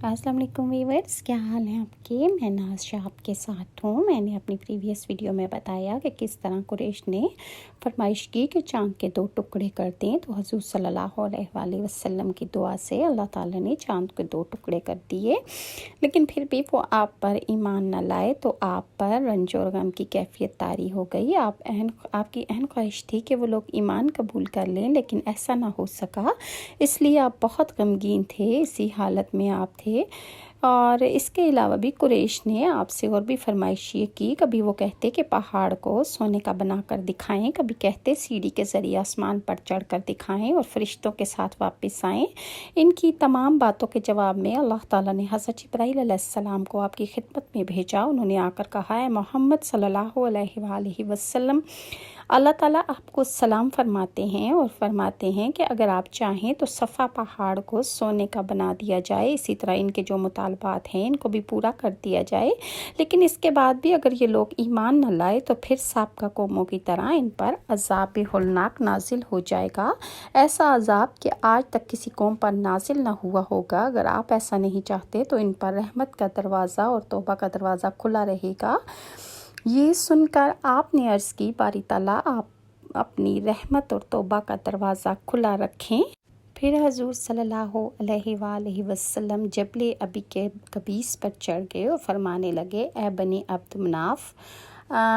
السلام علیکم ویورز، کیا حال ہیں آپ کے؟ میں ناز شاہ آپ کے ساتھ ہوں۔ میں نے اپنی پریویس ویڈیو میں بتایا کہ کس طرح قریش نے فرمائش کی کہ چاند کے 2 ٹکڑے کر دیں، تو حضور صلی اللہ علیہ وآلہ وسلم کی دعا سے اللہ تعالیٰ نے چاند کے 2 ٹکڑے کر دیے، لیکن پھر بھی وہ آپ پر ایمان نہ لائے تو آپ پر رنج اور غم کی کیفیت طاری ہو گئی۔ آپ کی اہم خواہش تھی کہ وہ لوگ ایمان قبول کر لیں، لیکن ایسا نہ ہو سکا، اس لیے آپ بہت غمگین تھے، اسی حالت میں آپ تھے۔ اور اس کے علاوہ بھی قریش نے آپ سے اور بھی فرمائش یہ کی، کبھی وہ کہتے کہ پہاڑ کو سونے کا بنا کر دکھائیں، کبھی کہتے سیڑھی کے ذریعے آسمان پر چڑھ کر دکھائیں اور فرشتوں کے ساتھ واپس آئیں۔ ان کی تمام باتوں کے جواب میں اللہ تعالیٰ نے حضرت جبرائیل علیہ السلام کو آپ کی خدمت میں بھیجا۔ انہوں نے آ کر کہا، اے محمد صلی اللہ علیہ وآلہ وسلم، اللہ تعالیٰ آپ کو سلام فرماتے ہیں اور فرماتے ہیں کہ اگر آپ چاہیں تو صفا پہاڑ کو سونے کا بنا دیا جائے، اسی طرح ان کے جو مطالبات ہیں ان کو بھی پورا کر دیا جائے، لیکن اس کے بعد بھی اگر یہ لوگ ایمان نہ لائے تو پھر سابقہ قوموں کی طرح ان پر عذاب ہولناک نازل ہو جائے گا، ایسا عذاب کہ آج تک کسی قوم پر نازل نہ ہوا ہوگا۔ اگر آپ ایسا نہیں چاہتے تو ان پر رحمت کا دروازہ اور توبہ کا دروازہ کھلا رہے گا۔ یہ سن کر آپ نے عرض کی، باری تعالیٰ آپ اپنی رحمت اور توبہ کا دروازہ کھلا رکھیں۔ پھر حضور صلی اللہ علیہ وآلہ وسلم جبل ابی کے قبیس پر چڑھ گئے اور فرمانے لگے، اے بنی عبد مناف،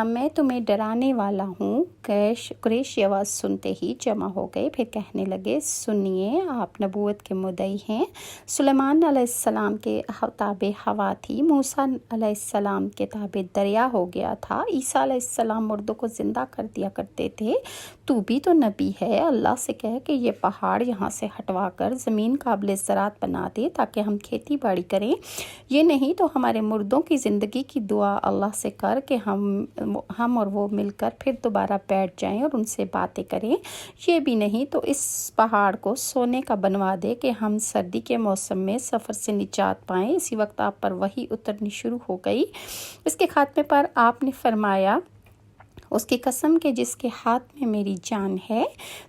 میں تمہیں ڈرانے والا ہوں۔ قریش یہ آواز سنتے ہی جمع ہو گئے، پھر کہنے لگے، سنیے، آپ نبوت کے مدعی ہیں۔ سلیمان علیہ السلام کے تابع ہوا تھی، موسیٰ علیہ السلام کے تابع دریا ہو گیا تھا، عیسیٰ علیہ السلام مردوں کو زندہ کر دیا کرتے تھے، تو بھی تو نبی ہے، اللہ سے کہہ کہ یہ پہاڑ یہاں سے ہٹوا کر زمین قابل زراعت بنا دے تاکہ ہم کھیتی باڑی کریں، یہ نہیں تو ہمارے مردوں کی زندگی کی دعا اللہ سے کر کہ ہم اور وہ مل کر پھر دوبارہ بیٹھ جائیں اور ان سے باتیں کریں، یہ بھی نہیں تو اس پہاڑ کو سونے کا بنوا دے کہ ہم سردی کے موسم میں سفر سے نجات پائیں۔ اسی وقت آپ پر وحی اترنی شروع ہو گئی۔ اس کے خاتمے پر آپ نے فرمایا، اس کی قسم کہ جس کے ہاتھ میں میری جان ہے،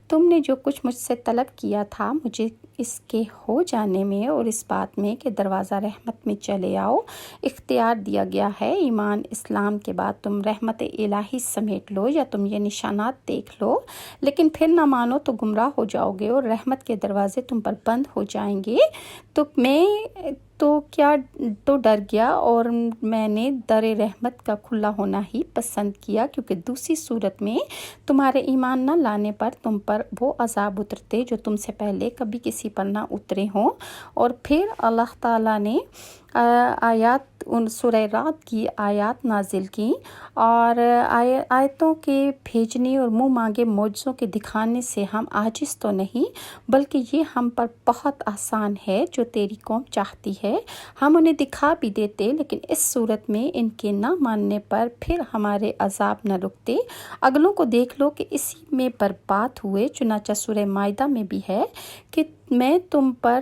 تم نے جو کچھ مجھ سے طلب کیا تھا مجھے اس کے ہو جانے میں اور اس بات میں کہ دروازہ رحمت میں چلے آؤ اختیار دیا گیا ہے۔ ایمان اسلام کے بعد تم رحمت الہی سمیٹ لو یا تم یہ نشانات دیکھ لو، لیکن پھر نہ مانو تو گمراہ ہو جاؤ گے اور رحمت کے دروازے تم پر بند ہو جائیں گے۔ تو میں تو ڈر گیا اور میں نے در رحمت کا کھلا ہونا ہی پسند کیا، کیونکہ دوسری صورت میں تمہارے ایمان نہ لانے پر تم پر وہ عذاب اترتے جو تم سے پہلے کبھی کسی پر نہ اترے ہوں۔ اور پھر اللہ تعالیٰ نے سورہ رعد کی آیات نازل کی اور آیتوں کے بھیجنے اور منہ مانگے معجزوں کے دکھانے سے ہم عاجز تو نہیں، بلکہ یہ ہم پر بہت آسان ہے، جو تیری قوم چاہتی ہے ہم انہیں دکھا بھی دیتے، لیکن اس صورت میں ان کے نہ ماننے پر پھر ہمارے عذاب نہ رکتے۔ اگلوں کو دیکھ لو کہ اسی میں برباد ہوئے، چنانچہ سورہ مائدہ میں بھی ہے کہ میں تم پر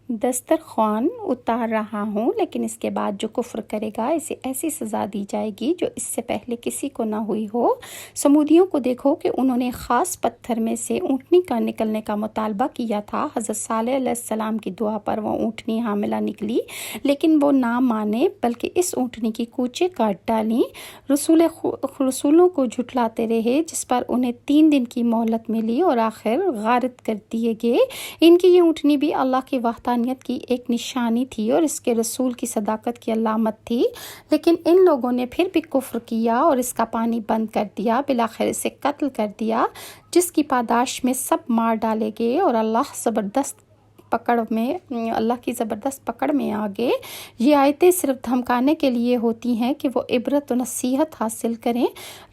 دسترخوان اتار رہا ہوں، لیکن اس کے بعد جو کفر کرے گا اسے ایسی سزا دی جائے گی جو اس سے پہلے کسی کو نہ ہوئی ہو۔ سمودیوں کو دیکھو کہ انہوں نے خاص پتھر میں سے اونٹنی کا نکلنے کا مطالبہ کیا تھا، حضرت صالح علیہ السلام کی دعا پر وہ اونٹنی حاملہ نکلی، لیکن وہ نہ مانے بلکہ اس اونٹنی کی کوچیں کاٹ ڈالیں، رسولوں کو جھٹلاتے رہے، جس پر انہیں 3 دن کی مہلت ملی اور آخر غارت کر دیے گئے۔ ان کی یہ اونٹنی بھی اللہ کی وحدانیت کی ایک نشانی تھی اور اس کے رسول کی صداقت کی علامت تھی، لیکن ان لوگوں نے پھر بھی کفر کیا اور اس کا پانی بند کر دیا، بالآخر اسے قتل کر دیا، جس کی پاداش میں سب مار ڈالے گئے اور اللہ کی زبردست پکڑ میں آ گئے۔ یہ آیتیں صرف دھمکانے کے لیے ہوتی ہیں کہ وہ عبرت و نصیحت حاصل کریں۔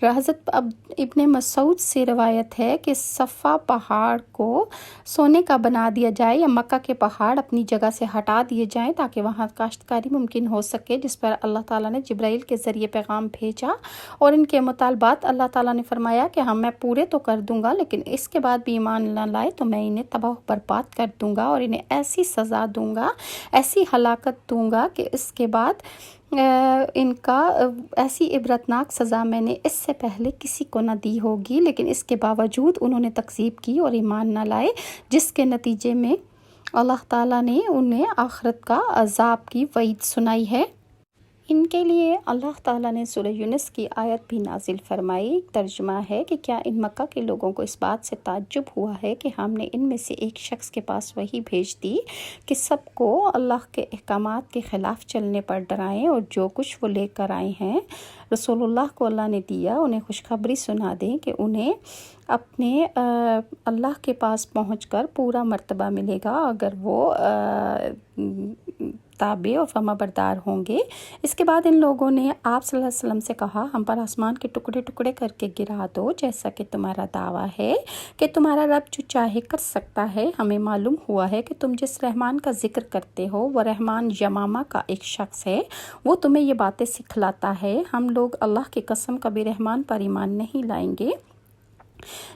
حضرت ابن مسعود سے روایت ہے کہ صفا پہاڑ کو سونے کا بنا دیا جائے یا مکہ کے پہاڑ اپنی جگہ سے ہٹا دیے جائیں تاکہ وہاں کاشتکاری ممکن ہو سکے، جس پر اللہ تعالیٰ نے جبرائیل کے ذریعے پیغام بھیجا اور ان کے مطالبات اللہ تعالیٰ نے فرمایا کہ میں پورے تو کر دوں گا، لیکن اس کے بعد بھی ایمان نہ لائے تو میں انہیں تباہ و برباد کر دوں گا اور انہیں ایسی سزا دوں گا، ایسی ہلاکت دوں گا کہ اس کے بعد ان کا ایسی عبرتناک سزا میں نے اس سے پہلے کسی کو نہ دی ہوگی، لیکن اس کے باوجود انہوں نے تکذیب کی اور ایمان نہ لائے، جس کے نتیجے میں اللہ تعالیٰ نے انہیں آخرت کا عذاب کی وعید سنائی ہے۔ ان کے لیے اللہ تعالیٰ نے سورہ یونس کی آیت بھی نازل فرمائی۔ ترجمہ ہے کہ کیا ان مکہ کے لوگوں کو اس بات سے تعجب ہوا ہے کہ ہم نے ان میں سے ایک شخص کے پاس وحی بھیج دی کہ سب کو اللہ کے احکامات کے خلاف چلنے پر ڈرائیں، اور جو کچھ وہ لے کر آئے ہیں رسول اللہ کو اللہ نے دیا، انہیں خوشخبری سنا دیں کہ انہیں اپنے اللہ کے پاس پہنچ کر پورا مرتبہ ملے گا اگر وہ تابع اور فرما بردار ہوں گے۔ اس کے بعد ان لوگوں نے آپ صلی اللہ علیہ وسلم سے کہا، ہم پر آسمان کے ٹکڑے ٹکڑے کر کے گرا دو جیسا کہ تمہارا دعویٰ ہے کہ تمہارا رب جو چاہے کر سکتا ہے۔ ہمیں معلوم ہوا ہے کہ تم جس رحمان کا ذکر کرتے ہو وہ رحمان یمامہ کا ایک شخص ہے، وہ تمہیں یہ باتیں سکھلاتا ہے۔ ہم لوگ اللہ کی قسم کبھی رحمان پر ایمان نہیں لائیں گے۔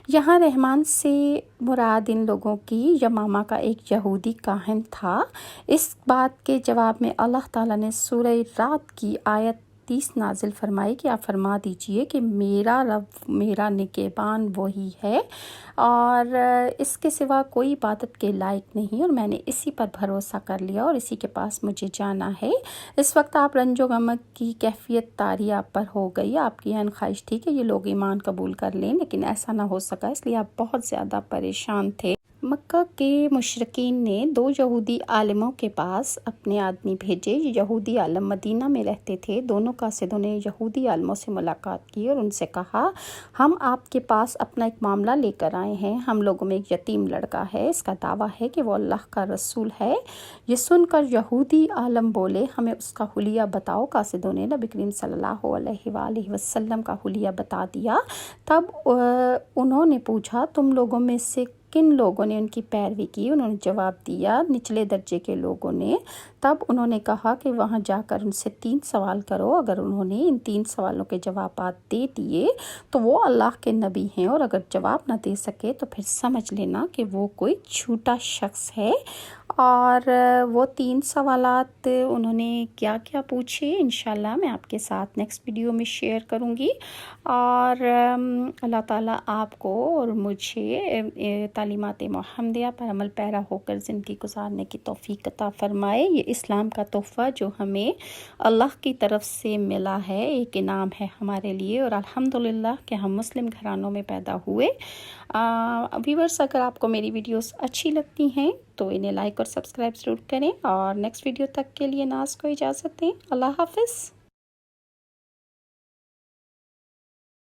یہاں رحمان سے مراد ان لوگوں کی یمامہ کا ایک یہودی کاہن تھا۔ اس بات کے جواب میں اللہ تعالیٰ نے سورہ رعد کی آیت 30 نازل فرمائی کہ آپ فرما دیجئے کہ میرا رب میرا نگہبان وہی ہے اور اس کے سوا کوئی عبادت کے لائق نہیں، اور میں نے اسی پر بھروسہ کر لیا اور اسی کے پاس مجھے جانا ہے۔ اس وقت آپ رنج و غم کی کیفیت طاری آپ پر ہو گئی۔ آپ کی این خواہش تھی کہ یہ لوگ ایمان قبول کر لیں، لیکن ایسا نہ ہو سکا، اس لیے آپ بہت زیادہ پریشان تھے۔ مکہ کے مشرکین نے 2 یہودی عالموں کے پاس اپنے آدمی بھیجے۔ یہ یہودی عالم مدینہ میں رہتے تھے۔ دونوں قاصدوں نے یہودی عالموں سے ملاقات کی اور ان سے کہا، ہم آپ کے پاس اپنا ایک معاملہ لے کر آئے ہیں۔ ہم لوگوں میں ایک یتیم لڑکا ہے، اس کا دعویٰ ہے کہ وہ اللہ کا رسول ہے۔ یہ سن کر یہودی عالم بولے، ہمیں اس کا حلیہ بتاؤ۔ قاصدوں نے نبی کریم صلی اللہ علیہ وآلہ وسلم کا حلیہ بتا دیا۔ تب انہوں نے پوچھا، تم لوگوں میں سے کن لوگوں نے ان کی پیروی کی؟ انہوں نے جواب دیا، نچلے درجے کے لوگوں نے۔ تب انہوں نے کہا کہ وہاں جا کر ان سے 3 سوال کرو، اگر انہوں نے ان 3 سوالوں کے جوابات دے دیے تو وہ اللہ کے نبی ہیں، اور اگر جواب نہ دے سکے تو پھر سمجھ لینا کہ وہ کوئی جھوٹا شخص ہے۔ اور وہ 3 سوالات انہوں نے کیا کیا پوچھے انشاءاللہ میں آپ کے ساتھ نیکسٹ ویڈیو میں شیئر کروں گی، اور اللہ تعالیٰ آپ کو اور مجھے تعلیمات محمدیہ پر عمل پیرا ہو کر زندگی گزارنے کی توفیق عطا فرمائے۔ یہ اسلام کا تحفہ جو ہمیں اللہ کی طرف سے ملا ہے، ایک انعام ہے ہمارے لیے، اور الحمدللہ کہ ہم مسلم گھرانوں میں پیدا ہوئے۔ ویورز، اگر آپ کو میری ویڈیوز اچھی لگتی ہیں تو انہیں لائک اور سبسکرائب ضرور کریں، اور نیکسٹ ویڈیو تک کے لیے ناز کو اجازت دیں۔ اللہ حافظ۔